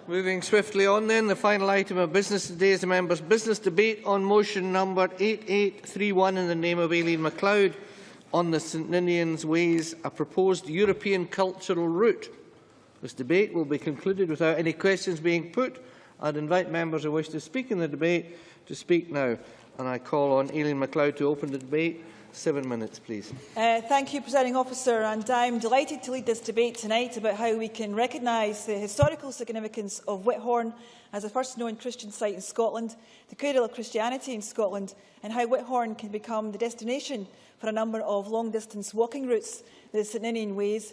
Moving swiftly on then, the final item of business today is the members' business debate on motion number 8831 in the name of Aileen-McLeod on the St Ninian's Ways, a proposed European cultural route. This debate will be concluded without any questions being put. I'd invite members who wish to speak in the debate to speak now. And I call on Aileen-McLeod to open the debate. 7 minutes, please. Thank you, Presiding Officer, and I'm delighted to lead this debate tonight about how we can recognise the historical significance of Whithorn as the first known Christian site in Scotland, the cradle of Christianity in Scotland, and how Whithorn can become the destination for a number of long-distance walking routes, the St Ninian Ways,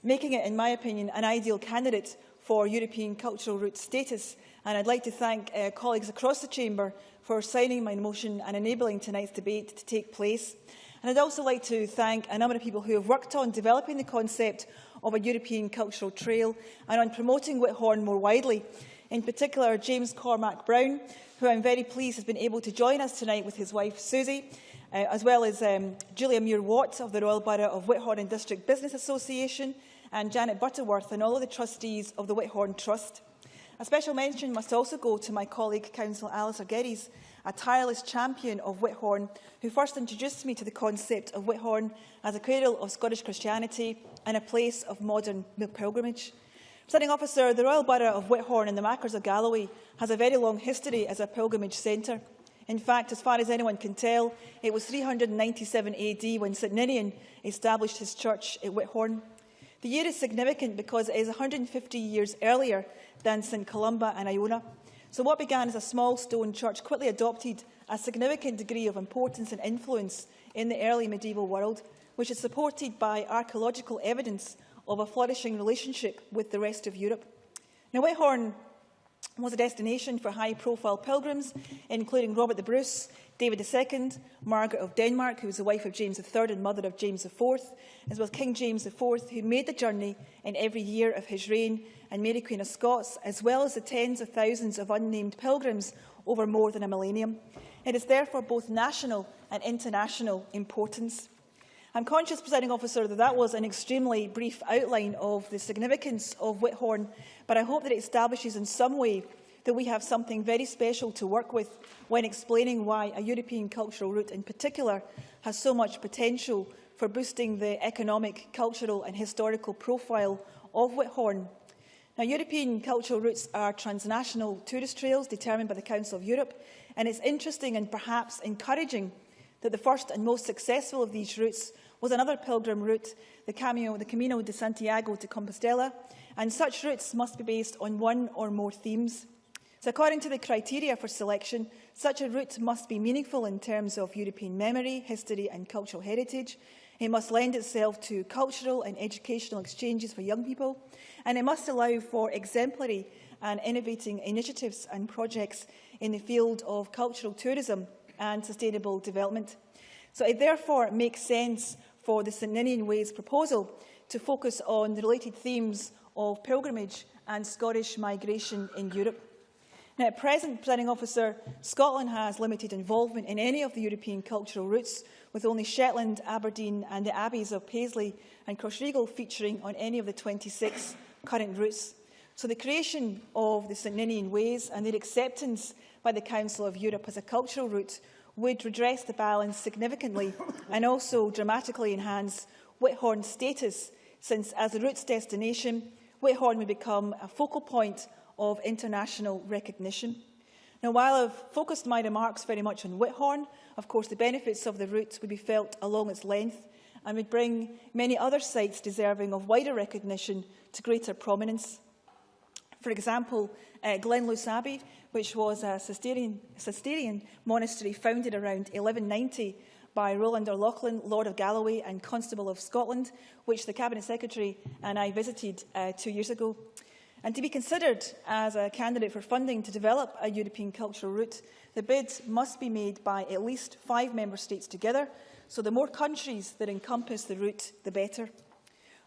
making it, in my opinion, an ideal candidate for European cultural route status. And I'd like to thank colleagues across the Chamber for signing my motion and enabling tonight's debate to take place. And I'd also like to thank a number of people who have worked on developing the concept of a European cultural trail and on promoting Whithorn more widely. In particular, James Cormac Brown, who I'm very pleased has been able to join us tonight with his wife Susie, as well as Julia Muir-Watt of the Royal Borough of Whithorn and District Business Association, and Janet Butterworth and all of the trustees of the Whithorn Trust. A special mention must also go to my colleague, Councillor Alistair Geddes, a tireless champion of Whithorn, who first introduced me to the concept of Whithorn as a cradle of Scottish Christianity and a place of modern pilgrimage. Presiding Officer, the Royal Borough of Whithorn and the Machars of Galloway has a very long history as a pilgrimage centre. In fact, as far as anyone can tell, it was 397 AD when St Ninian established his church at Whithorn. The year is significant because it is 150 years earlier than St Columba and Iona. So what began as a small stone church quickly adopted a significant degree of importance and influence in the early medieval world, which is supported by archaeological evidence of a flourishing relationship with the rest of Europe. Now, Whithorn was a destination for high-profile pilgrims, including Robert the Bruce, David II, Margaret of Denmark, who was the wife of James III and mother of James IV, as well as King James IV, who made the journey in every year of his reign, and Mary Queen of Scots, as well as the tens of thousands of unnamed pilgrims over more than a millennium. It is therefore both national and international importance. I'm conscious, Presiding Officer, that that was an extremely brief outline of the significance of Whithorn, but I hope that it establishes in some way that we have something very special to work with when explaining why a European cultural route in particular has so much potential for boosting the economic, cultural and historical profile of Whithorn. Now, European cultural routes are transnational tourist trails determined by the Council of Europe, and it's interesting and perhaps encouraging that the first and most successful of these routes was another pilgrim route, the Camino de Santiago de Compostela, and such routes must be based on one or more themes. So according to the criteria for selection, such a route must be meaningful in terms of European memory, history and cultural heritage. It must lend itself to cultural and educational exchanges for young people, and it must allow for exemplary and innovating initiatives and projects in the field of cultural tourism and sustainable development. So it therefore makes sense for the St Ninian Ways proposal to focus on the related themes of pilgrimage and Scottish migration in Europe. Now, at present, Presiding Officer, Scotland has limited involvement in any of the European cultural routes, with only Shetland, Aberdeen and the Abbeys of Paisley and Crossregal featuring on any of the 26 current routes. So the creation of the St Ninian Ways and their acceptance by the Council of Europe as a cultural route would redress the balance significantly and also dramatically enhance Whithorn's status, since as a route's destination, Whithorn would become a focal point of international recognition. Now, while I've focused my remarks very much on Whithorn, of course the benefits of the route would be felt along its length and would bring many other sites deserving of wider recognition to greater prominence. For example, Glenluce Abbey, which was a Cistercian monastery founded around 1190 by Roland O'Loughlin, Lord of Galloway and Constable of Scotland, which the Cabinet Secretary and I visited 2 years ago. And to be considered as a candidate for funding to develop a European cultural route, the bid must be made by at least 5 member states together, so the more countries that encompass the route, the better.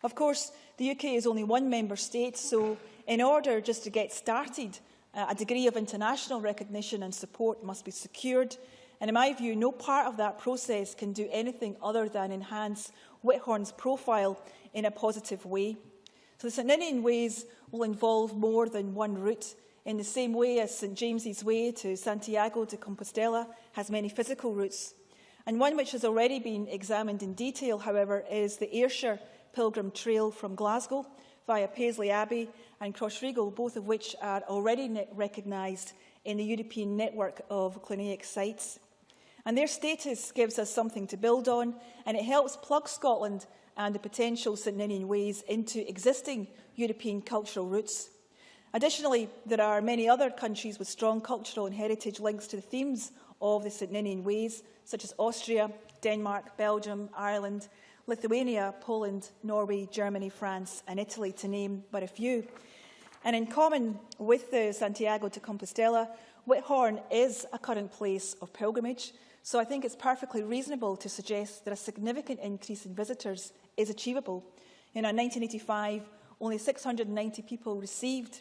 Of course, the UK is only one member state, so in order just to get started, a degree of international recognition and support must be secured, and in my view, no part of that process can do anything other than enhance Whithorn's profile in a positive way. So the St Ninian Ways will involve more than one route, in the same way as St James's Way to Santiago de Compostela has many physical routes. And one which has already been examined in detail, however, is the Ayrshire Pilgrim Trail from Glasgow via Paisley Abbey and Crossregal, both of which are already recognised in the European network of Cliniac sites. And their status gives us something to build on, and it helps plug Scotland and the potential St Ninian Ways into existing European cultural routes. Additionally, there are many other countries with strong cultural and heritage links to the themes of the St Ninian Ways, such as Austria, Denmark, Belgium, Ireland, Lithuania, Poland, Norway, Germany, France and Italy, to name but a few. And in common with the Santiago de Compostela, Whithorn is a current place of pilgrimage, so I think it's perfectly reasonable to suggest that a significant increase in visitors is achievable. In 1985, only 690 people received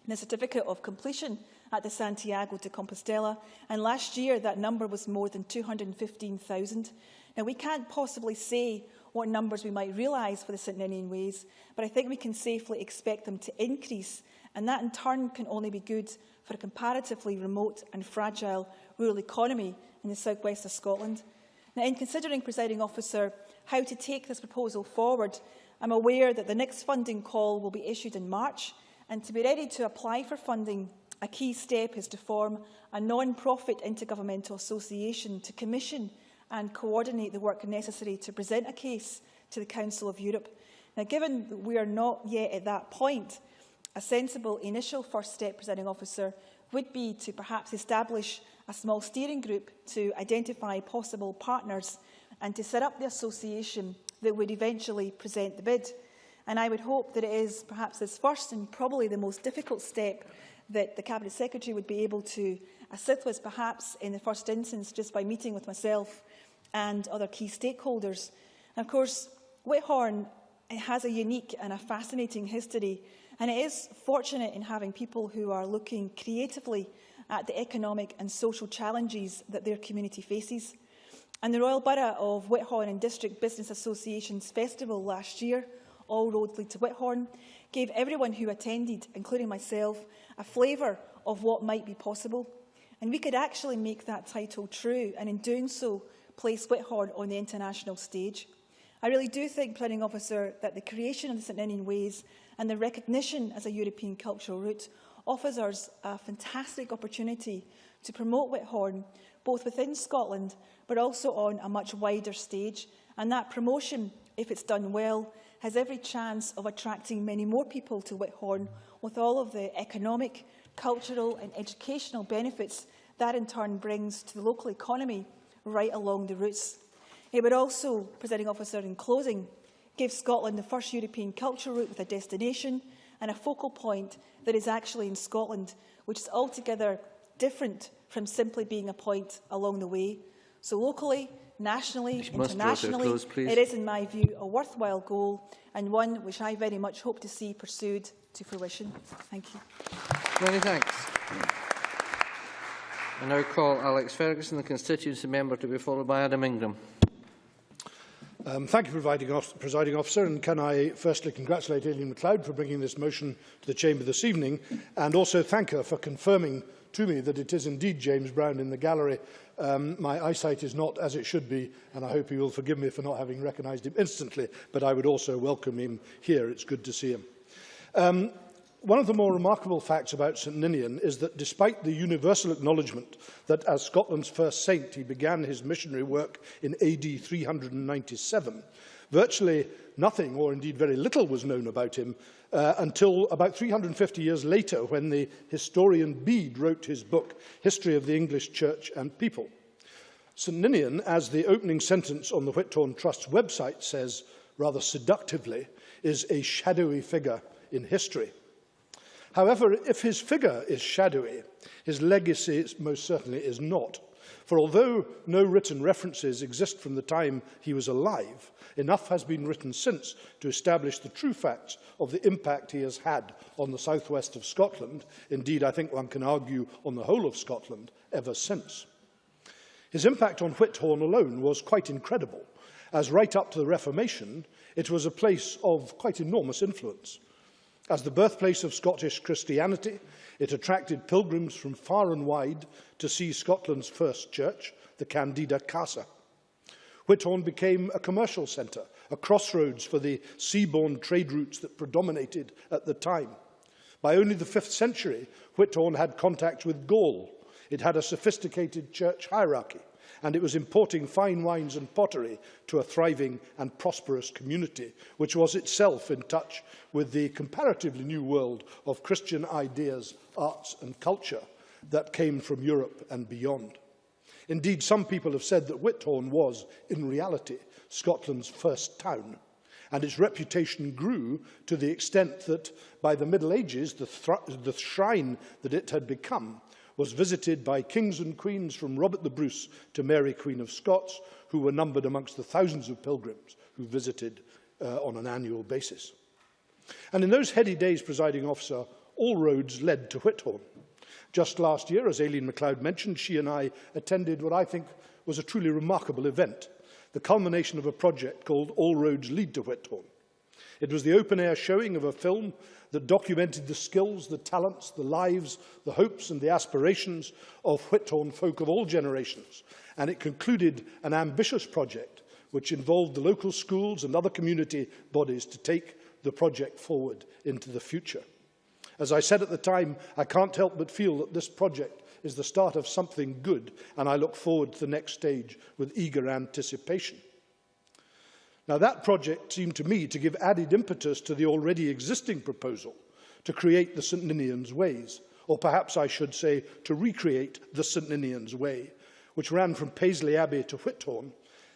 the certificate of completion at the Santiago de Compostela, and last year that number was more than 215,000. Now, we can't possibly say what numbers we might realise for the St Ninian Ways, but I think we can safely expect them to increase, and that in turn can only be good for a comparatively remote and fragile rural economy in the southwest of Scotland. Now, in considering, Presiding Officer, how to take this proposal forward, I'm aware that the next funding call will be issued in March, and to be ready to apply for funding, a key step is to form a non-profit intergovernmental association to commission and coordinate the work necessary to present a case to the Council of Europe. Now, given that we are not yet at that point, a sensible initial first step, Presiding Officer, would be to perhaps establish a small steering group to identify possible partners and to set up the association that would eventually present the bid. And I would hope that it is perhaps this first and probably the most difficult step that the Cabinet Secretary would be able to assist with, perhaps in the first instance just by meeting with myself and other key stakeholders. And of course, Whithorn has a unique and a fascinating history, and it is fortunate in having people who are looking creatively at the economic and social challenges that their community faces. And the Royal Borough of Whithorn and District Business Association's festival last year, All Roads Lead to Whithorn, gave everyone who attended, including myself, a flavour of what might be possible. And we could actually make that title true, and in doing so, place Whithorn on the international stage. I really do think, Presiding Officer, that the creation of the St Ninian Ways and the recognition as a European cultural route offers us a fantastic opportunity to promote Whithorn, both within Scotland, but also on a much wider stage. And that promotion, if it's done well, has every chance of attracting many more people to Whithorn, with all of the economic, cultural and educational benefits that in turn brings to the local economy right along the routes. It would also, Presiding Officer, in closing, give Scotland the first European cultural route with a destination and a focal point that is actually in Scotland, which is altogether different from simply being a point along the way. So locally, nationally, internationally, it is, in my view, a worthwhile goal and one which I very much hope to see pursued to fruition. Thank you. Many thanks. I now call Alex Ferguson, the constituency member, to be followed by Adam Ingram. Thank you, Presiding Officer, and can I firstly congratulate Aileen-McLeod for bringing this motion to the Chamber this evening, and also thank her for confirming to me that it is indeed James Brown in the gallery. My eyesight is not as it should be, and I hope he will forgive me for not having recognised him instantly, but I would also welcome him here. It's good to see him. One of the more remarkable facts about St Ninian is that despite the universal acknowledgement that as Scotland's first saint he began his missionary work in AD 397, virtually nothing, or indeed very little, was known about him until about 350 years later, when the historian Bede wrote his book, History of the English Church and People. St Ninian, as the opening sentence on the Whithorn Trust's website says, rather seductively, is a shadowy figure in history. However, if his figure is shadowy, his legacy most certainly is not. For although no written references exist from the time he was alive, enough has been written since to establish the true facts of the impact he has had on the southwest of Scotland. Indeed, I think one can argue on the whole of Scotland ever since. His impact on Whithorn alone was quite incredible, as right up to the Reformation, it was a place of quite enormous influence. As the birthplace of Scottish Christianity, it attracted pilgrims from far and wide to see Scotland's first church, the Candida Casa. Whithorn became a commercial centre, a crossroads for the seaborne trade routes that predominated at the time. By only the 5th century, Whithorn had contact with Gaul. It had a sophisticated church hierarchy, and it was importing fine wines and pottery to a thriving and prosperous community, which was itself in touch with the comparatively new world of Christian ideas, arts and culture that came from Europe and beyond. Indeed, some people have said that Whithorn was, in reality, Scotland's first town, and its reputation grew to the extent that, by the Middle Ages, the shrine that it had become was visited by kings and queens from Robert the Bruce to Mary, Queen of Scots, who were numbered amongst the thousands of pilgrims who visited on an annual basis. And in those heady days, Presiding Officer, all roads led to Whithorn. Just last year, as Aileen-McLeod mentioned, she and I attended what I think was a truly remarkable event, the culmination of a project called All Roads Lead to Whithorn. It was the open-air showing of a film that documented the skills, the talents, the lives, the hopes and the aspirations of Whithorn folk of all generations, and it concluded an ambitious project which involved the local schools and other community bodies to take the project forward into the future. As I said at the time, I can't help but feel that this project is the start of something good, and I look forward to the next stage with eager anticipation. Now, that project seemed to me to give added impetus to the already existing proposal to create the St Ninian's Ways, or perhaps I should say to recreate the St Ninian's Way, which ran from Paisley Abbey to Whithorn,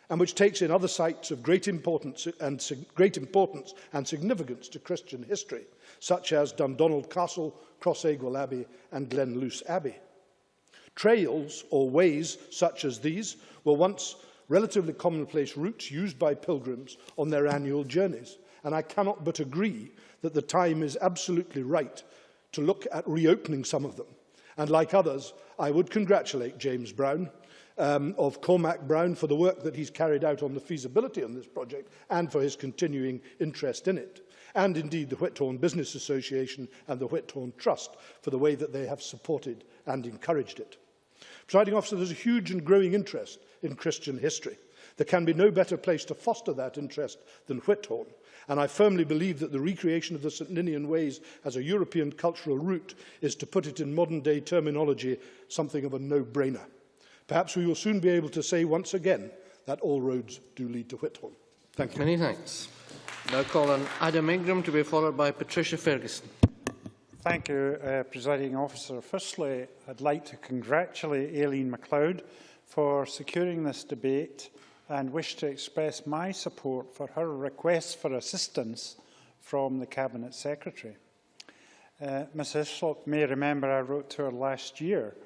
and which takes in other sites of great importance and significance to Christian history, such as Dundonald Castle, Crossagwell Abbey and Glenluce Abbey. Trails or ways such as these were once relatively commonplace routes used by pilgrims on their annual journeys, and I cannot but agree that the time is absolutely right to look at reopening some of them. And like others, I would congratulate James Brown of Cormac Brown for the work that he's carried out on the feasibility on this project and for his continuing interest in it, and indeed the Whithorn Business Association and the Whithorn Trust for the way that they have supported and encouraged it. Presiding Officer, there's a huge and growing interest in Christian history. There can be no better place to foster that interest than Whithorn, and I firmly believe that the recreation of the St Ninian Ways as a European cultural route is, to put it in modern-day terminology, something of a no-brainer. Perhaps we will soon be able to say once again that all roads do lead to Whithorn. Thank you. Many thanks. Now call on Adam Ingram to be followed by Patricia Ferguson. Thank you, Presiding Officer. Firstly, I'd like to congratulate Aileen-McLeod for securing this debate and wish to express my support for her request for assistance from the Cabinet Secretary. Ms Hislop may remember I wrote to her last year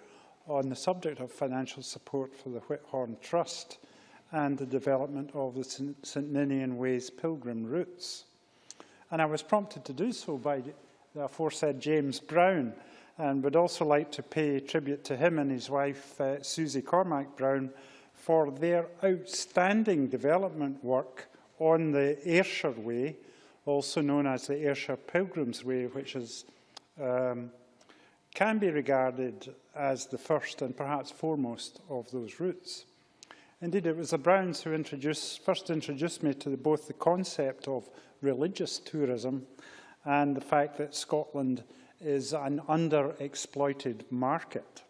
on the subject of financial support for the Whithorn Trust and the development of the St Ninian Ways pilgrim routes. And I was prompted to do so by the aforesaid James Brown, and would also like to pay tribute to him and his wife, Susie Cormac Brown, for their outstanding development work on the Ayrshire Way, also known as the Ayrshire Pilgrims Way, which is can be regarded as the first and perhaps foremost of those routes. Indeed, it was the Browns who first introduced me to both the concept of religious tourism and the fact that Scotland is an underexploited market.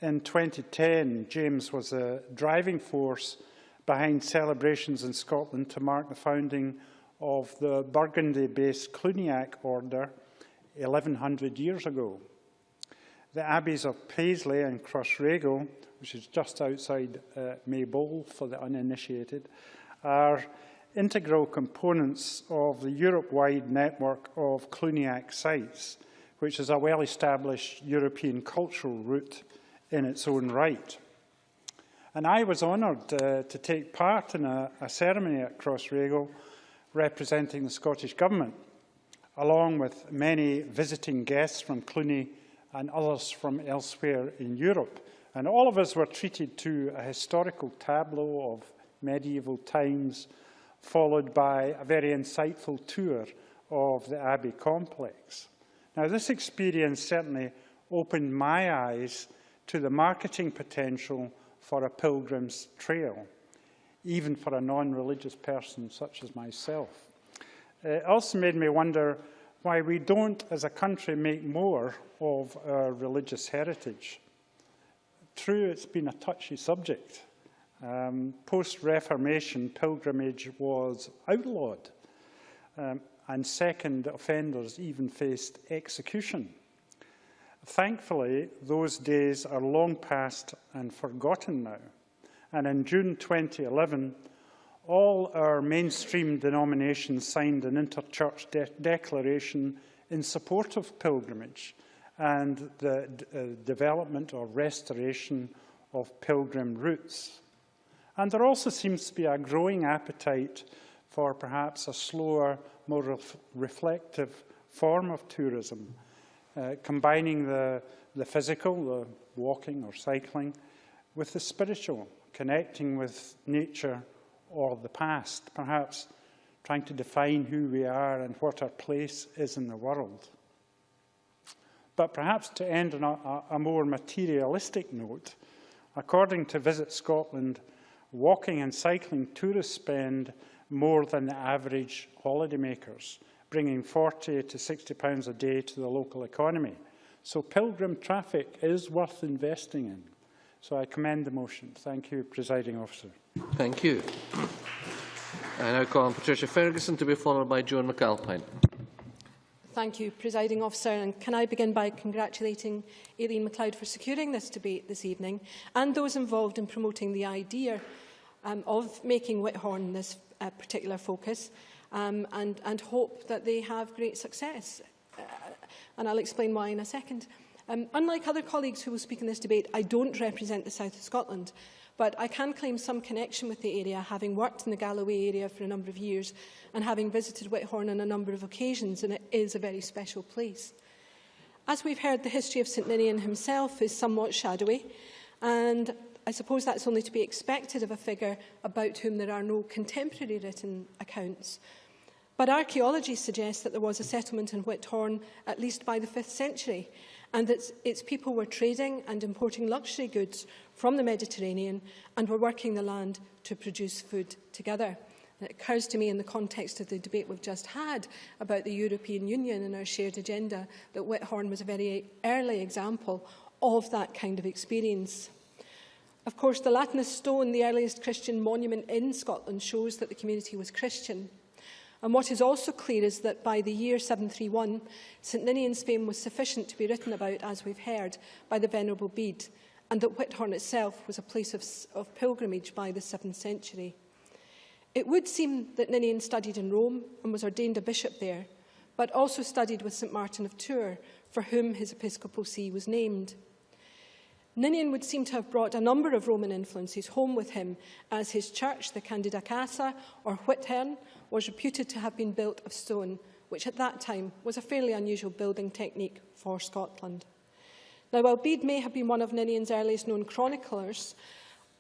In 2010, James was a driving force behind celebrations in Scotland to mark the founding of the Burgundy-based Cluniac order 1100 years ago. The abbeys of Paisley and Crossraguel, which is just outside Maybole for the uninitiated, are integral components of the Europe-wide network of Cluniac sites, which is a well-established European cultural route in its own right. And I was honoured to take part in a ceremony at Crossraguel representing the Scottish Government, along with many visiting guests from Cluny and others from elsewhere in Europe. And all of us were treated to a historical tableau of medieval times, followed by a very insightful tour of the Abbey complex. Now, this experience certainly opened my eyes to the marketing potential for a pilgrim's trail, even for a non-religious person such as myself. It also made me wonder why we don't, as a country, make more of our religious heritage. True, it's been a touchy subject. Post-Reformation, pilgrimage was outlawed, and second offenders even faced execution. Thankfully, those days are long past and forgotten now. And in June 2011, all our mainstream denominations signed an interchurch declaration in support of pilgrimage and the development or restoration of pilgrim routes. And there also seems to be a growing appetite for perhaps a slower, more reflective form of tourism, combining the physical, the walking or cycling, with the spiritual, connecting with nature or the past, perhaps trying to define who we are and what our place is in the world. But perhaps to end on a more materialistic note, according to Visit Scotland, walking and cycling tourists spend more than the average holidaymakers, bringing £40 to £60 a day to the local economy. So pilgrim traffic is worth investing in. So I commend the motion. Thank you, Presiding Officer. Thank you. I now call on Patricia Ferguson to be followed by Joan McAlpine. Thank you, Presiding Officer. And can I begin by congratulating Aileen-McLeod for securing this debate this evening and those involved in promoting the idea of making Whithorn this particular focus and hope that they have great success. And I'll explain why in a second. Unlike other colleagues who will speak in this debate, I don't represent the south of Scotland, but I can claim some connection with the area, having worked in the Galloway area for a number of years and having visited Whithorn on a number of occasions, and it is a very special place. As we've heard, the history of St Ninian himself is somewhat shadowy, and I suppose that's only to be expected of a figure about whom there are no contemporary written accounts. But archaeology suggests that there was a settlement in Whithorn at least by the 5th century, and that its people were trading and importing luxury goods from the Mediterranean and were working the land to produce food together. And it occurs to me in the context of the debate we've just had about the European Union and our shared agenda that Whithorn was a very early example of that kind of experience. Of course, the Latinist stone, the earliest Christian monument in Scotland, shows that the community was Christian. And what is also clear is that by the year 731, St Ninian's fame was sufficient to be written about, as we've heard, by the Venerable Bede, and that Whithorn itself was a place of pilgrimage by the 7th century. It would seem that Ninian studied in Rome and was ordained a bishop there, but also studied with St Martin of Tours, for whom his episcopal see was named. Ninian would seem to have brought a number of Roman influences home with him, as his church, the Candida Casa, or Whithern, was reputed to have been built of stone, which at that time was a fairly unusual building technique for Scotland. Now, while Bede may have been one of Ninian's earliest known chroniclers,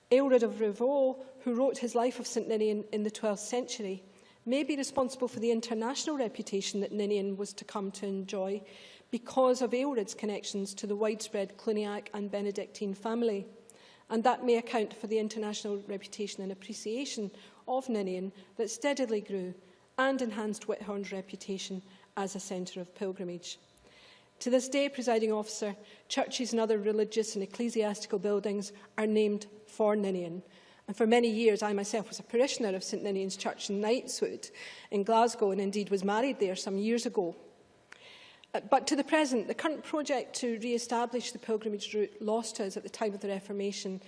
Aelred of Rievaulx, who wrote his life of St Ninian in the 12th century, may be responsible for the international reputation that Ninian was to come to enjoy because of Aelred's connections to the widespread Cluniac and Benedictine family. And that may account for the international reputation and appreciation of Ninian that steadily grew and enhanced Whithorn's reputation as a centre of pilgrimage. To this day, Presiding Officer, churches and other religious and ecclesiastical buildings are named for Ninian. And for many years, I myself was a parishioner of St Ninian's Church in Knightswood in Glasgow, and indeed was married there some years ago. But to the present, the current project to re-establish the pilgrimage route lost to us at the time of the Reformation,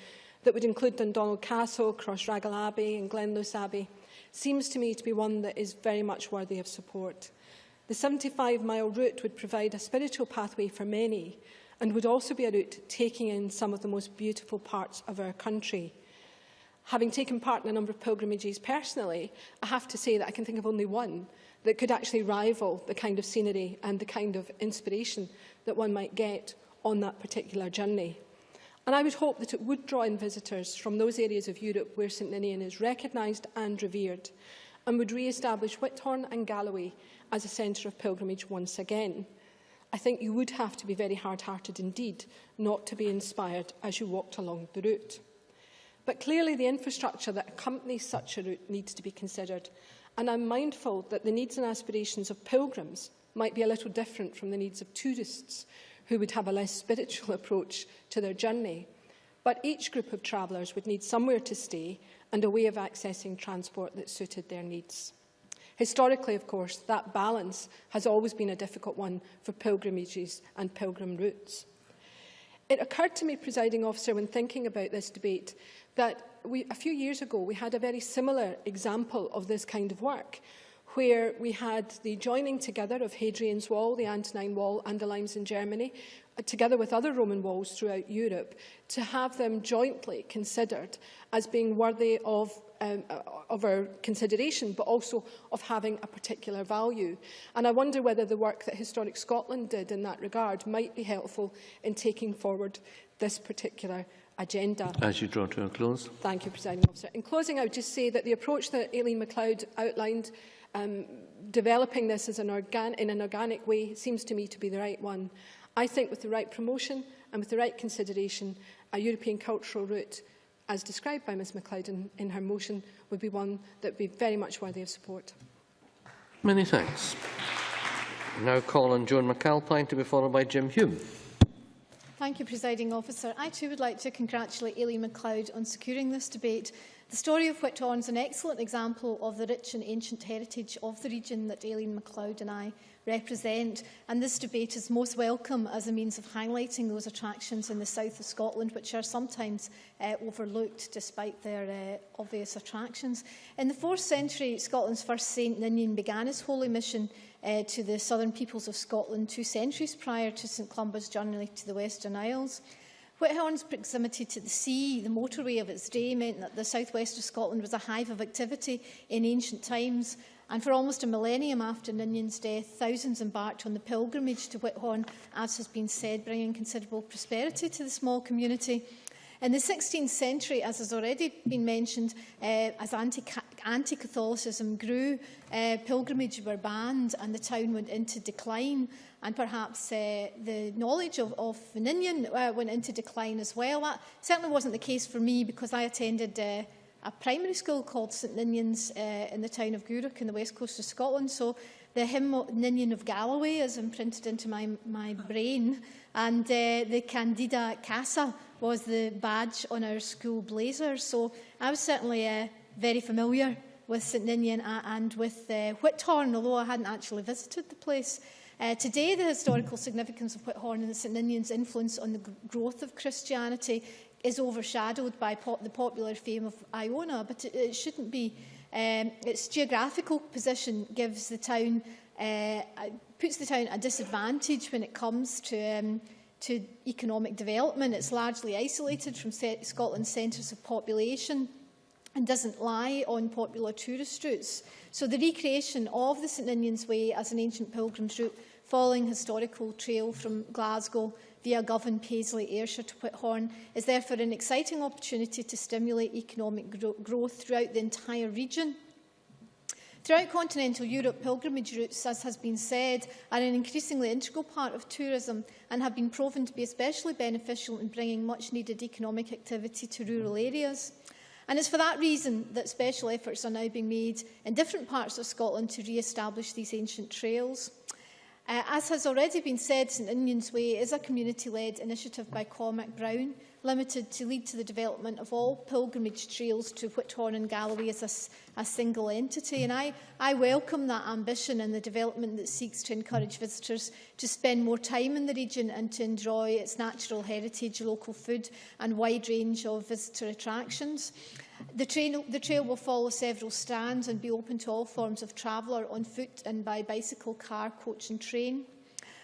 that would include Dundonald Castle, Crossraguel Abbey and Glenluce Abbey, seems to me to be one that is very much worthy of support. The 75-mile route would provide a spiritual pathway for many and would also be a route taking in some of the most beautiful parts of our country. Having taken part in a number of pilgrimages personally, I have to say that I can think of only one that could actually rival the kind of scenery and the kind of inspiration that one might get on that particular journey. And I would hope that it would draw in visitors from those areas of Europe where St Ninian is recognised and revered, and would re-establish Whithorn and Galloway as a centre of pilgrimage once again. I think you would have to be very hard-hearted indeed not to be inspired as you walked along the route. But clearly the infrastructure that accompanies such a route needs to be considered, and I'm mindful that the needs and aspirations of pilgrims might be a little different from the needs of tourists, who would have a less spiritual approach to their journey. But each group of travellers would need somewhere to stay and a way of accessing transport that suited their needs. Historically, of course, that balance has always been a difficult one for pilgrimages and pilgrim routes. It occurred to me, Presiding Officer, when thinking about this debate, that a few years ago we had a very similar example of this kind of work, where we had the joining together of Hadrian's Wall, the Antonine Wall and the Limes in Germany, together with other Roman walls throughout Europe, to have them jointly considered as being worthy of our consideration, but also of having a particular value. And I wonder whether the work that Historic Scotland did in that regard might be helpful in taking forward this particular agenda. As you draw to a close. Thank you, Presiding Officer. In closing, I would just say that the approach that Aileen-McLeod outlined, developing this as in an organic way, seems to me to be the right one. I think with the right promotion and with the right consideration, a European cultural route, as described by Ms McLeod in her motion, would be one that would be very much worthy of support. Many thanks. I now call on Joan McAlpine to be followed by Jim Hume. Thank you, Presiding Officer. I too would like to congratulate Aileen-McLeod on securing this debate. The story of Whithorn is an excellent example of the rich and ancient heritage of the region that Aileen-McLeod and I represent, and this debate is most welcome as a means of highlighting those attractions in the south of Scotland which are sometimes overlooked despite their obvious attractions. In the 4th century, Scotland's first St Ninian began his holy mission to the southern peoples of Scotland 2 centuries prior to St Columba's journey to the Western Isles. Whithorn's proximity to the sea, the motorway of its day, meant that the southwest of Scotland was a hive of activity in ancient times, and for almost a millennium after Ninian's death, thousands embarked on the pilgrimage to Whithorn, as has been said, bringing considerable prosperity to the small community. In the 16th century, as has already been mentioned, as anti-Catholicism grew, pilgrimage were banned and the town went into decline. And perhaps the knowledge of Ninian went into decline as well. That certainly wasn't the case for me, because I attended a primary school called St Ninian's in the town of Gourock in the west coast of Scotland. So the hymn Ninian of Galloway is imprinted into my brain. And the Candida Casa was the badge on our school blazer. So I was certainly very familiar with St Ninian and with Whithorn, although I hadn't actually visited the place. Today, the historical significance of Whithorn and St Ninian's influence on the growth of Christianity is overshadowed by the popular fame of Iona, but it shouldn't be. Its geographical position gives the town, puts the town at a disadvantage when it comes to economic development. It's largely isolated from Scotland's centres of population and doesn't lie on popular tourist routes. So the recreation of the St Ninian's Way as an ancient pilgrim's route following historical trail from Glasgow via Govan, Paisley, Ayrshire to Whithorn is therefore an exciting opportunity to stimulate economic growth throughout the entire region. Throughout continental Europe, pilgrimage routes, as has been said, are an increasingly integral part of tourism and have been proven to be especially beneficial in bringing much-needed economic activity to rural areas. And it's for that reason that special efforts are now being made in different parts of Scotland to re-establish these ancient trails. As has already been said, St Ninian's Way is a community-led initiative by Cormac Brown, limited to lead to the development of all pilgrimage trails to Whithorn and Galloway as a single entity. And I welcome that ambition and the development that seeks to encourage visitors to spend more time in the region and to enjoy its natural heritage, local food and wide range of visitor attractions. The trail will follow several strands and be open to all forms of traveller on foot and by bicycle, car, coach and train.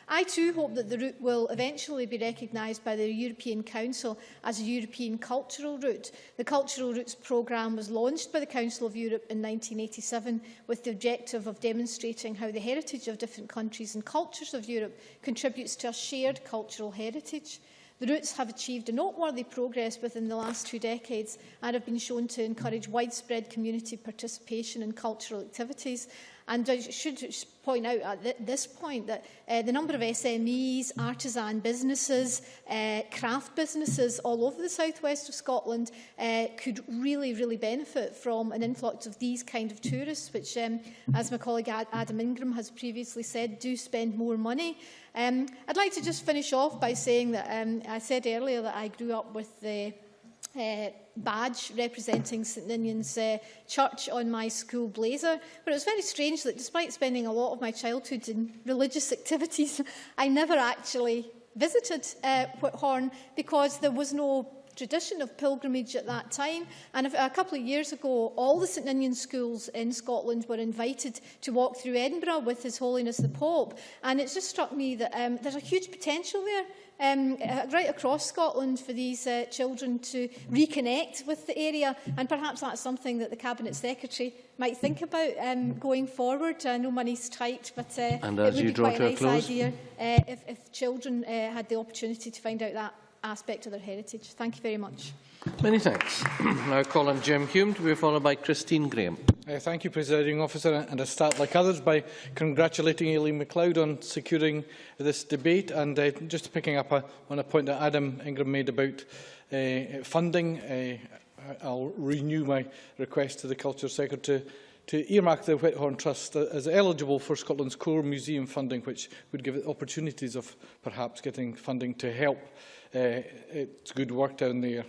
I too hope that the route will eventually be recognised by the European Council as a European cultural route. The Cultural Routes Programme was launched by the Council of Europe in 1987 with the objective of demonstrating how the heritage of different countries and cultures of Europe contributes to a shared cultural heritage. The routes have achieved a noteworthy progress within the last 2 decades and have been shown to encourage widespread community participation in cultural activities. And I should point out at this point that the number of SMEs, artisan businesses, craft businesses all over the southwest of Scotland could really benefit from an influx of these kind of tourists, which, as my colleague Adam Ingram has previously said, do spend more money. I'd like to just finish off by saying that I said earlier that I grew up with the badge representing St Ninian's Church on my school blazer. But it was very strange that despite spending a lot of my childhood in religious activities, I never actually visited Whithorn because there was no tradition of pilgrimage at that time. And a couple of years ago, all the St Ninian schools in Scotland were invited to walk through Edinburgh with His Holiness the Pope. And it just struck me that there's a huge potential there. Right across Scotland for these children to reconnect with the area, and perhaps that's something that the Cabinet Secretary might think about going forward. I know money's tight, but it would be quite a nice idea if children had the opportunity to find out that aspect of their heritage. Thank you very much. Many thanks. Now call on Jim Hume to be followed by Christine Graham. Thank you, Presiding Officer, and I start, like others, by congratulating Aileen-McLeod on securing this debate. And just picking up on a point that Adam Ingram made about funding, I'll renew my request to the Culture Secretary to earmark the Whithorn Trust as eligible for Scotland's core museum funding, which would give it opportunities of perhaps getting funding to help its good work down there.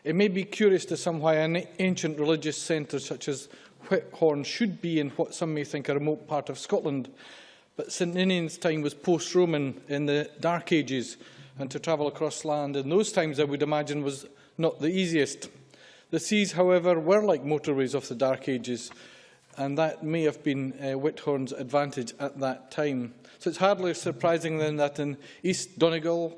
It may be curious to some why an ancient religious centre such as Whithorn should be in what some may think a remote part of Scotland, but St Ninian's time was post-Roman in the Dark Ages, and to travel across land in those times, I would imagine, was not the easiest. The seas, however, were like motorways of the Dark Ages, and that may have been Whithorn's advantage at that time. So it's hardly surprising then that in East Donegal,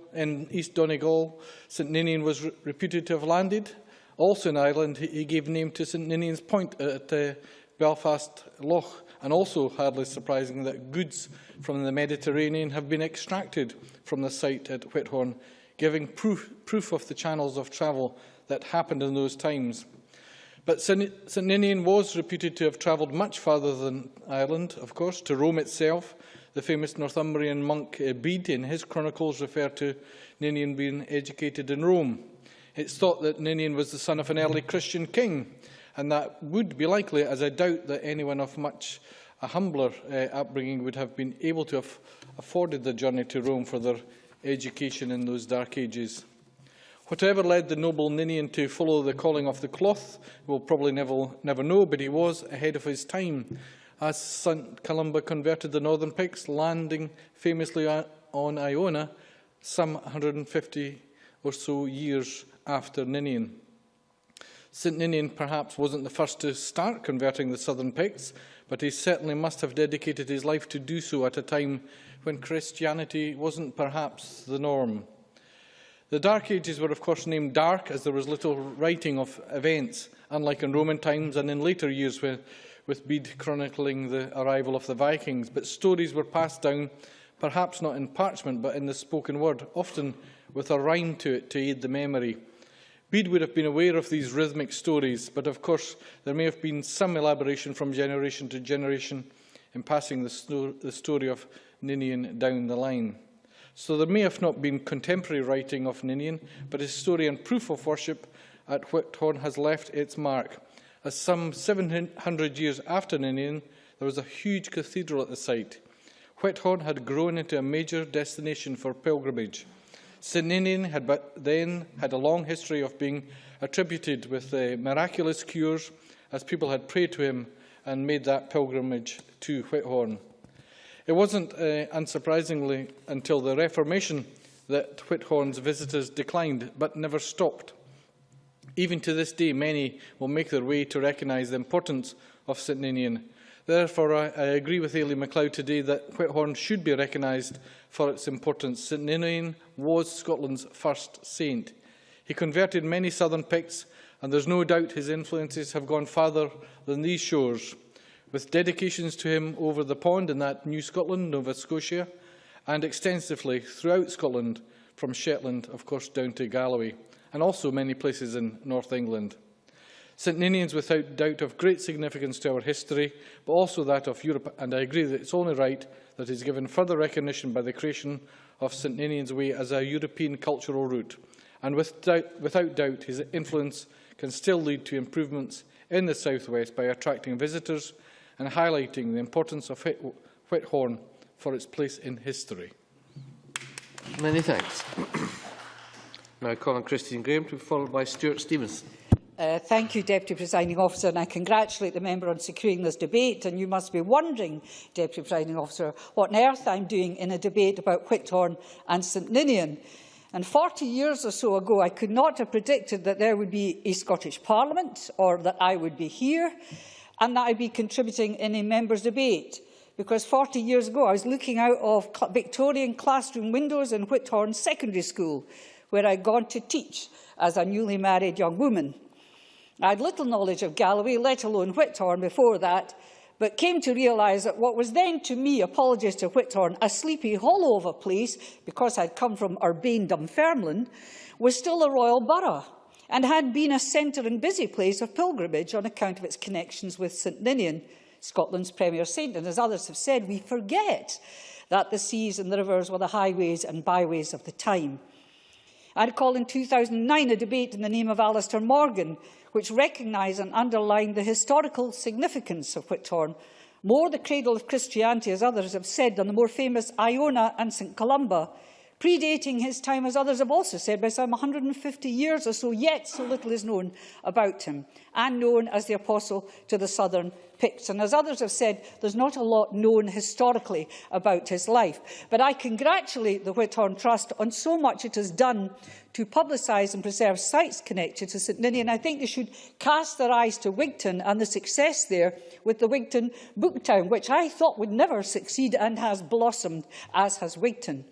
St Ninian was reputed to have landed. Also in Ireland, he gave name to St Ninian's Point at Belfast Lough, and also hardly surprising that goods from the Mediterranean have been extracted from the site at Whithorn, giving proof of the channels of travel that happened in those times. But St Ninian was reputed to have travelled much farther than Ireland, of course, to Rome itself. The famous Northumbrian monk Bede, in his chronicles, referred to Ninian being educated in Rome. It's thought that Ninian was the son of an early Christian king, and that would be likely, as I doubt that anyone of much a humbler upbringing would have been able to have afforded the journey to Rome for their education in those dark ages. Whatever led the noble Ninian to follow the calling of the cloth, we'll probably never know, but he was ahead of his time, as St Columba converted the Northern Picts, landing famously on Iona some 150 or so years after Ninian. St Ninian perhaps wasn't the first to start converting the Southern Picts, but he certainly must have dedicated his life to do so at a time when Christianity wasn't perhaps the norm. The Dark Ages were, of course, named dark as there was little writing of events, unlike in Roman times and in later years with Bede chronicling the arrival of the Vikings. But stories were passed down, perhaps not in parchment, but in the spoken word, often with a rhyme to it to aid the memory. Bede would have been aware of these rhythmic stories, but of course there may have been some elaboration from generation to generation in passing the story of Ninian down the line. So there may have not been contemporary writing of Ninian, but his story and proof of worship at Whithorn has left its mark. As some 700 years after Ninian, there was a huge cathedral at the site. Whithorn had grown into a major destination for pilgrimage. St Ninian had then had a long history of being attributed with miraculous cures, as people had prayed to him and made that pilgrimage to Whithorn. It wasn't, unsurprisingly, until the Reformation that Whithorn's visitors declined, but never stopped. Even to this day, many will make their way to recognise the importance of St Ninian. Therefore, I agree with Aileen-McLeod today that Whithorn should be recognised for its importance. St Ninian was Scotland's first saint. He converted many Southern Picts, and there's no doubt his influences have gone farther than these shores, with dedications to him over the pond in that New Scotland, Nova Scotia, and extensively throughout Scotland, from Shetland, of course, down to Galloway, and also many places in North England. St Ninians, without doubt, have great significance to our history, but also that of Europe, and I agree that it's only right that it is given further recognition by the creation of St Ninians Way as a European cultural route. And without doubt, his influence can still lead to improvements in the South West by attracting visitors and highlighting the importance of Whithorn for its place in history. Many thanks. Now call on Christine Graham to be followed by Stuart Stevenson. Thank you, Deputy Presiding Officer, and I congratulate the member on securing this debate. And you must be wondering, Deputy Presiding Officer, what on earth I'm doing in a debate about Whithorn and St Ninian. And 40 years or so ago, I could not have predicted that there would be a Scottish Parliament, or that I would be here, and that I'd be contributing in a members' debate. Because 40 years ago, I was looking out of Victorian classroom windows in Whithorn Secondary School, where I'd gone to teach as a newly married young woman. I had little knowledge of Galloway, let alone Whithorn, before that, but came to realise that what was then to me, apologies to Whithorn, a sleepy hollow of a place, because I'd come from urbane Dunfermline, was still a royal borough and had been a centre and busy place of pilgrimage on account of its connections with St Ninian, Scotland's premier saint. And as others have said, we forget that the seas and the rivers were the highways and byways of the time. I recall in 2009 a debate in the name of Alistair Morgan, which recognised and underlined the historical significance of Whithorn, more the cradle of Christianity, as others have said, than the more famous Iona and St Columba, predating his time, as others have also said, by some 150 years or so, yet so little is known about him, and known as the apostle to the southern Picts. And as others have said, there's not a lot known historically about his life. But I congratulate the Whithorn Trust on so much it has done to publicise and preserve sites connected to St Ninian. I think they should cast their eyes to Wigton and the success there with the Wigton Book Town, which I thought would never succeed and has blossomed, as has Wigton.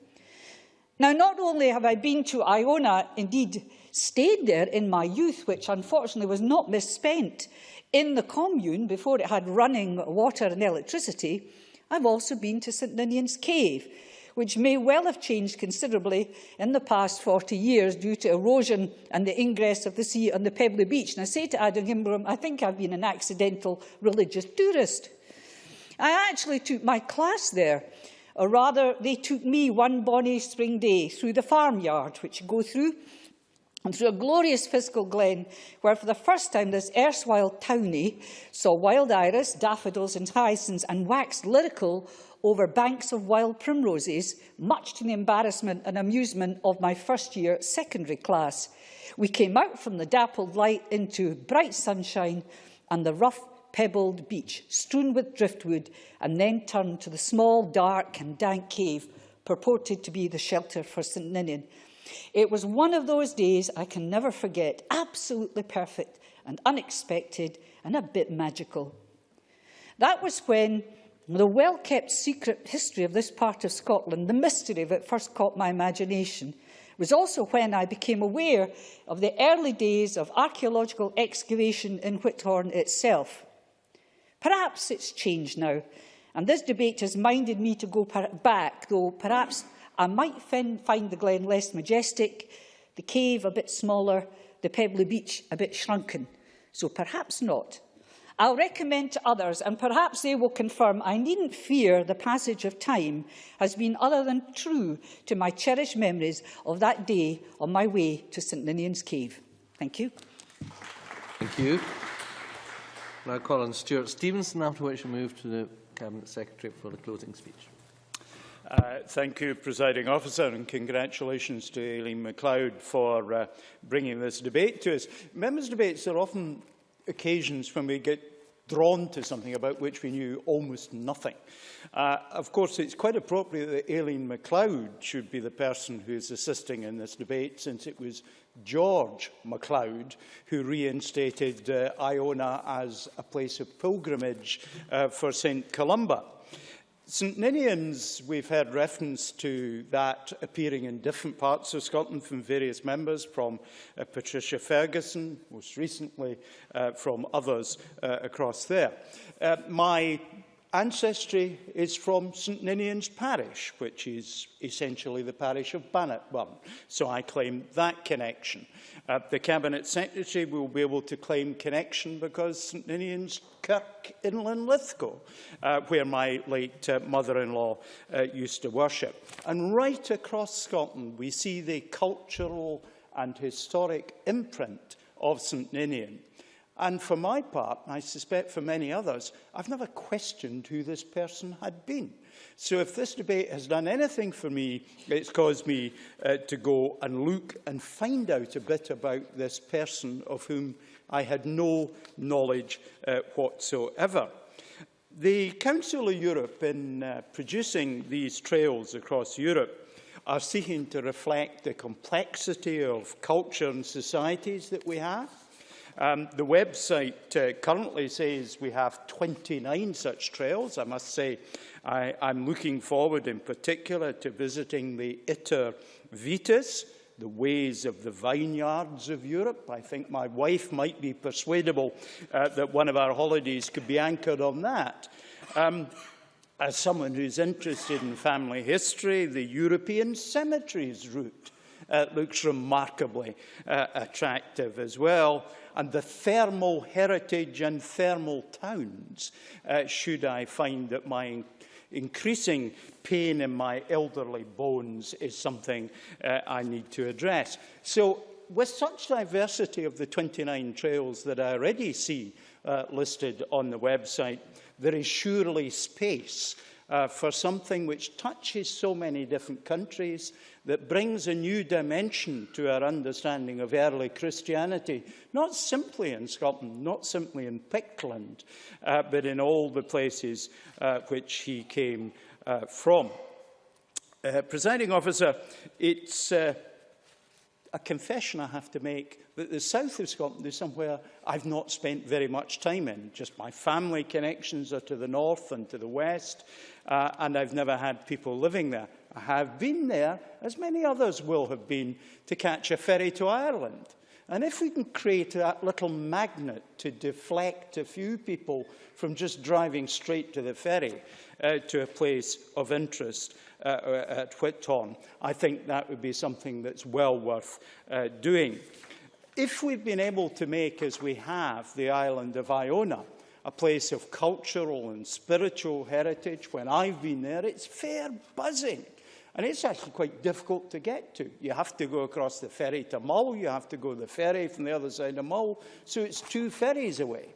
Now, not only have I been to Iona, indeed stayed there in my youth, which unfortunately was not misspent in the commune before it had running water and electricity, I've also been to St Ninian's Cave, which may well have changed considerably in the past 40 years due to erosion and the ingress of the sea on the Pebbly Beach. And I say to Adam Himbram, I think I've been an accidental religious tourist. I actually took my class there, or rather, they took me one bonny spring day through the farmyard, which you go through, and through a glorious fiscal glen, where for the first time this erstwhile townie saw wild iris, daffodils and hyacinths, and waxed lyrical over banks of wild primroses, much to the embarrassment and amusement of my first-year secondary class. We came out from the dappled light into bright sunshine and the rough pebbled beach, strewn with driftwood, and then turned to the small, dark and dank cave purported to be the shelter for St Ninian. It was one of those days I can never forget, absolutely perfect and unexpected and a bit magical. That was when the well-kept secret history of this part of Scotland, the mystery of it, first caught my imagination. It was also when I became aware of the early days of archaeological excavation in Whithorn itself. Perhaps it's changed now, and this debate has minded me to go back, though perhaps I might find the glen less majestic, the cave a bit smaller, the Pebbly Beach a bit shrunken. So perhaps not. I'll recommend to others, and perhaps they will confirm, I needn't fear the passage of time has been other than true to my cherished memories of that day on my way to St Ninian's Cave. Thank you. Thank you. Now I call on Stuart Stevenson, after which we move to the Cabinet Secretary for the closing speech. Thank you, Presiding Officer, and congratulations to Aileen-McLeod for bringing this debate to us. Members' debates are often occasions when we get drawn to something about which we knew almost nothing. Of course, it's quite appropriate that Aileen-McLeod should be the person who is assisting in this debate, since it was George MacLeod who reinstated Iona as a place of pilgrimage for St Columba. St Ninians, we've heard reference to that appearing in different parts of Scotland from various members, from Patricia Ferguson, most recently from others across there. My ancestry is from St Ninian's parish, which is essentially the parish of Bannockburn. So I claim that connection. The Cabinet Secretary will be able to claim connection because St Ninian's Kirk in Linlithgow, where my late mother-in-law used to worship. And right across Scotland, we see the cultural and historic imprint of St Ninian. And for my part, and I suspect for many others, I've never questioned who this person had been. So if this debate has done anything for me, it's caused me to go and look and find out a bit about this person of whom I had no knowledge whatsoever. The Council of Europe, in producing these trails across Europe, are seeking to reflect the complexity of culture and societies that we have. The website currently says we have 29 such trails. I must say I'm looking forward in particular to visiting the Iter Vitas, the ways of the vineyards of Europe. I think my wife might be persuadable that one of our holidays could be anchored on that. As someone who's interested in family history, the European cemeteries route looks remarkably attractive as well. And the thermal heritage and thermal towns, should I find that my increasing pain in my elderly bones is something I need to address. So with such diversity of the 29 trails that I already see listed on the website, there is surely space for something which touches so many different countries, that brings a new dimension to our understanding of early Christianity, not simply in Scotland, not simply in Pictland, but in all the places which he came from. Presiding Officer, it's a confession I have to make that the south of Scotland is somewhere I've not spent very much time in. Just my family connections are to the north and to the west, and I've never had people living there. I have been there, as many others will have been, to catch a ferry to Ireland. And if we can create that little magnet to deflect a few people from just driving straight to the ferry to a place of interest at Whitton, I think that would be something that's well worth doing. If we've been able to make, as we have, the island of Iona a place of cultural and spiritual heritage, when I've been there, it's fair buzzing. And it's actually quite difficult to get to. You have to go across the ferry to Mull, you have to go the ferry from the other side of Mull, so it's 2 ferries away.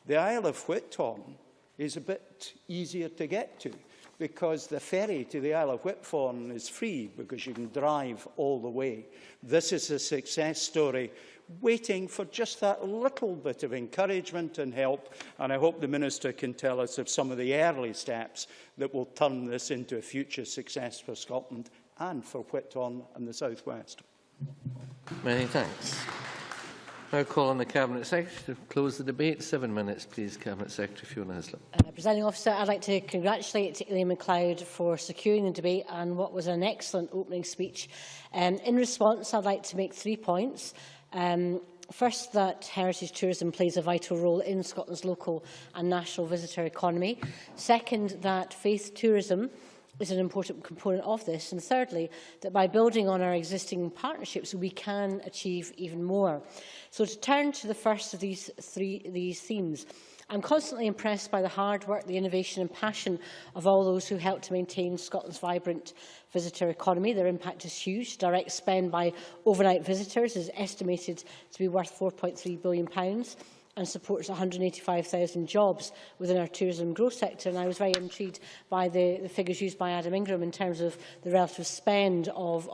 The Isle of Whitton is a bit easier to get to, because the ferry to the Isle of Whitthorn is free, because you can drive all the way. This is a success story waiting for just that little bit of encouragement and help, and I hope the Minister can tell us of some of the early steps that will turn this into a future success for Scotland and for Whitton and the South West. Many thanks. Now call on the Cabinet Secretary to close the debate. 7 minutes, please, Cabinet Secretary Fiona Hislop. Presiding Officer, I'd like to congratulate Aileen-McLeod for securing the debate and what was an excellent opening speech. In response, I'd like to make 3 points. First, that heritage tourism plays a vital role in Scotland's local and national visitor economy. Second, that faith tourism is an important component of this. And thirdly, that by building on our existing partnerships, we can achieve even more. So to turn to the first of these themes, I'm constantly impressed by the hard work, the innovation and passion of all those who help to maintain Scotland's vibrant visitor economy. Their impact is huge. Direct spend by overnight visitors is estimated to be worth £4.3 billion and supports 185,000 jobs within our tourism growth sector. And I was very intrigued by the figures used by Adam Ingram in terms of the relative spend of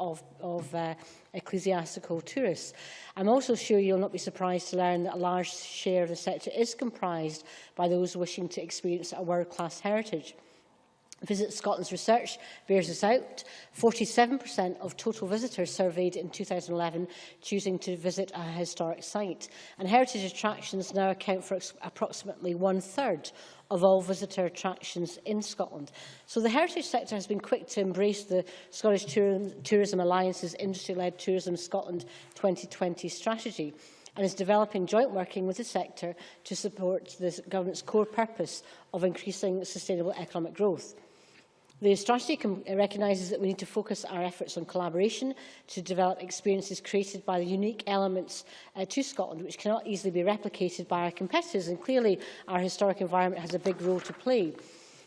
ecclesiastical tourists. I'm also sure you'll not be surprised to learn that a large share of the sector is comprised by those wishing to experience a world-class heritage. Visit Scotland's research bears this out. 47% of total visitors surveyed in 2011 choosing to visit a historic site. And heritage attractions now account for approximately 1/3 of all visitor attractions in Scotland. So the heritage sector has been quick to embrace the Scottish Tourism Alliance's Industry-Led Tourism Scotland 2020 strategy. and is developing joint working with the sector to support the government's core purpose of increasing sustainable economic growth. The strategy recognises that we need to focus our efforts on collaboration to develop experiences created by the unique elements to Scotland, which cannot easily be replicated by our competitors, and clearly our historic environment has a big role to play.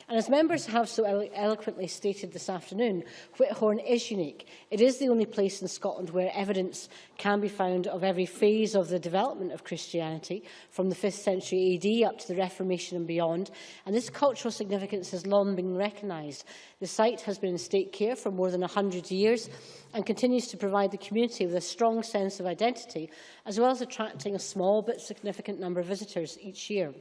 And as members have so eloquently stated this afternoon, Whithorn is unique. It is the only place in Scotland where evidence can be found of every phase of the development of Christianity, from the 5th century AD up to the Reformation and beyond, and this cultural significance has long been recognised. The site has been in state care for more than 100 years and continues to provide the community with a strong sense of identity, as well as attracting a small but significant number of visitors each year.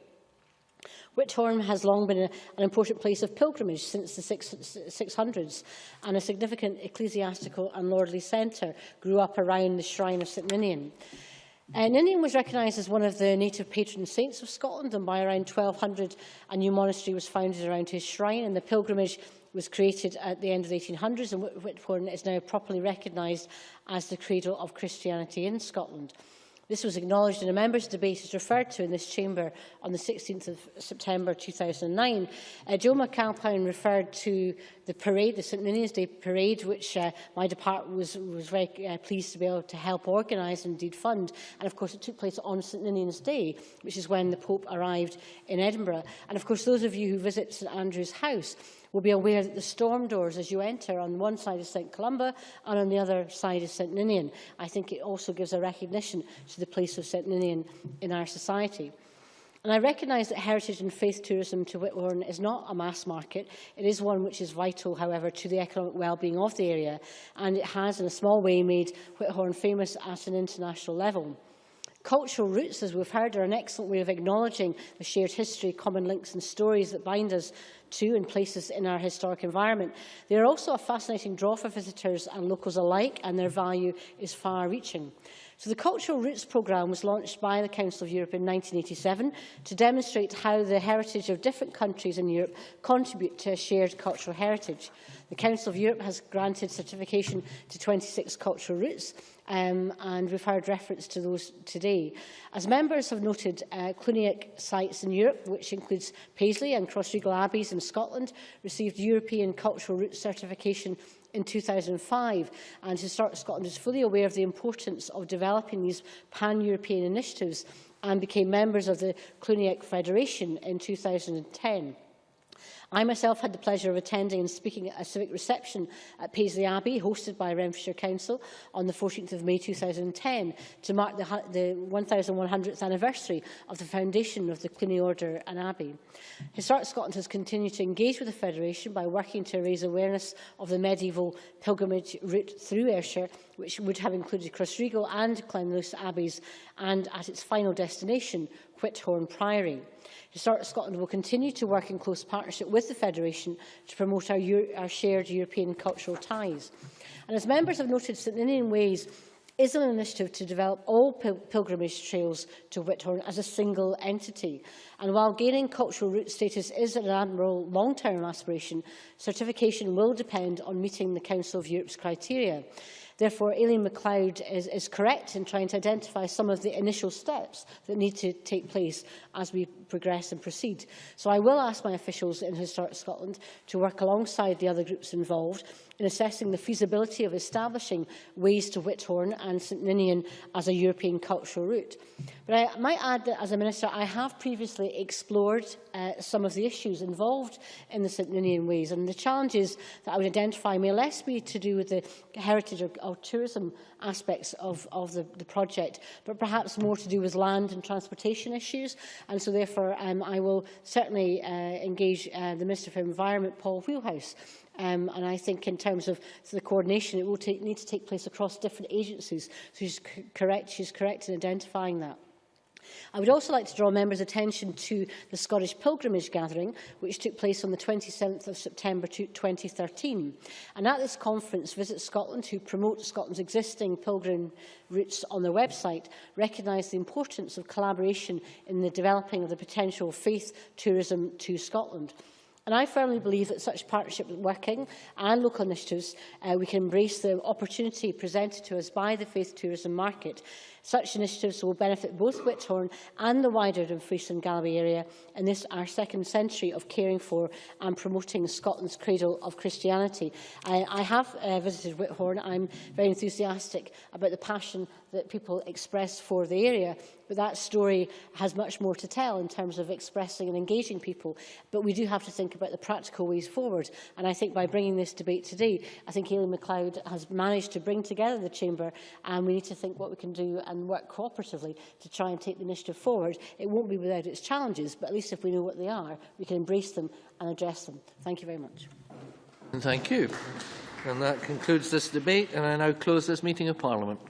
Whithorn has long been an important place of pilgrimage since the 600s, and a significant ecclesiastical and lordly centre grew up around the shrine of St Ninian. Ninian was recognised as one of the native patron saints of Scotland, and by around 1200 a new monastery was founded around his shrine, and the pilgrimage was created at the end of the 1800s, and Whithorn is now properly recognised as the cradle of Christianity in Scotland. This was acknowledged in a members' debate as referred to in this chamber on the 16th of September 2009. Joe McAlpine referred to the parade, the St Ninian's Day parade, which my department was very pleased to be able to help organise and indeed fund. And of course it took place on St Ninian's Day, which is when the Pope arrived in Edinburgh. And of course those of you who visit St Andrew's House will be aware that the storm doors as you enter on one side of St Columba and on the other side is St Ninian. I think it also gives a recognition to the place of St Ninian in our society. And I recognise that heritage and faith tourism to Whithorn is not a mass market. It is one which is vital, however, to the economic well-being of the area, and it has in a small way made Whithorn famous at an international level. Cultural roots, as we've heard, are an excellent way of acknowledging the shared history, common links and stories that bind us to and places in our historic environment. They are also a fascinating draw for visitors and locals alike, and their value is far-reaching. So the Cultural Roots programme was launched by the Council of Europe in 1987 to demonstrate how the heritage of different countries in Europe contribute to a shared cultural heritage. The Council of Europe has granted certification to 26 cultural routes, and we've heard reference to those today. As members have noted, Cluniac sites in Europe, which includes Paisley and Crossregal Abbeys in Scotland, received European Cultural Routes certification in 2005, and Historic Scotland is fully aware of the importance of developing these pan-European initiatives and became members of the Cluniac Federation in 2010. I myself had the pleasure of attending and speaking at a civic reception at Paisley Abbey, hosted by Renfrewshire Council, on the 14th of May 2010, to mark the 1100th anniversary of the foundation of the Cluny Order and Abbey. Historic Scotland has continued to engage with the Federation by working to raise awareness of the medieval pilgrimage route through Ayrshire, which would have included Crossregal and Clenluce Abbeys, and at its final destination, Whithorn Priory. Historic Scotland will continue to work in close partnership with the Federation to promote our shared European cultural ties. And as members have noted, St Ninian Ways is an initiative to develop all pilgrimage trails to Whithorn as a single entity. And while gaining cultural route status is an admirable long-term aspiration, certification will depend on meeting the Council of Europe's criteria. Therefore, Aileen-McLeod is correct in trying to identify some of the initial steps that need to take place as we progress and proceed. So I will ask my officials in Historic Scotland to work alongside the other groups involved in assessing the feasibility of establishing Ways to Whithorn and St Ninian as a European cultural route. But I might add that as a Minister, I have previously explored some of the issues involved in the St Ninian Ways, and the challenges that I would identify may less be to do with the heritage or tourism aspects of the project, but perhaps more to do with land and transportation issues. And so therefore I will certainly engage the Minister for Environment, Paul Wheelhouse. And I think in terms of the coordination, it will need to take place across different agencies. So she's correct in identifying that. I would also like to draw members' attention to the Scottish Pilgrimage Gathering, which took place on the 27th of September 2013. And at this conference, Visit Scotland, who promote Scotland's existing pilgrim routes on their website, recognised the importance of collaboration in the developing of the potential faith tourism to Scotland. And I firmly believe that such partnership working and local initiatives, we can embrace the opportunity presented to us by the faith tourism market. Such initiatives will benefit both Whithorn and the wider Dumfries and Galloway area in this our second century of caring for and promoting Scotland's cradle of Christianity. I have visited Whithorn. I'm very enthusiastic about the passion that people express for the area, but that story has much more to tell in terms of expressing and engaging people. But we do have to think about the practical ways forward, and I think by bringing this debate today, I think Aileen-McLeod has managed to bring together the Chamber, and we need to think what we can do and work cooperatively to try and take the initiative forward. It won't be without its challenges, but at least if we know what they are, we can embrace them and address them. Thank you very much. Thank you. And that concludes this debate, and I now close this meeting of Parliament.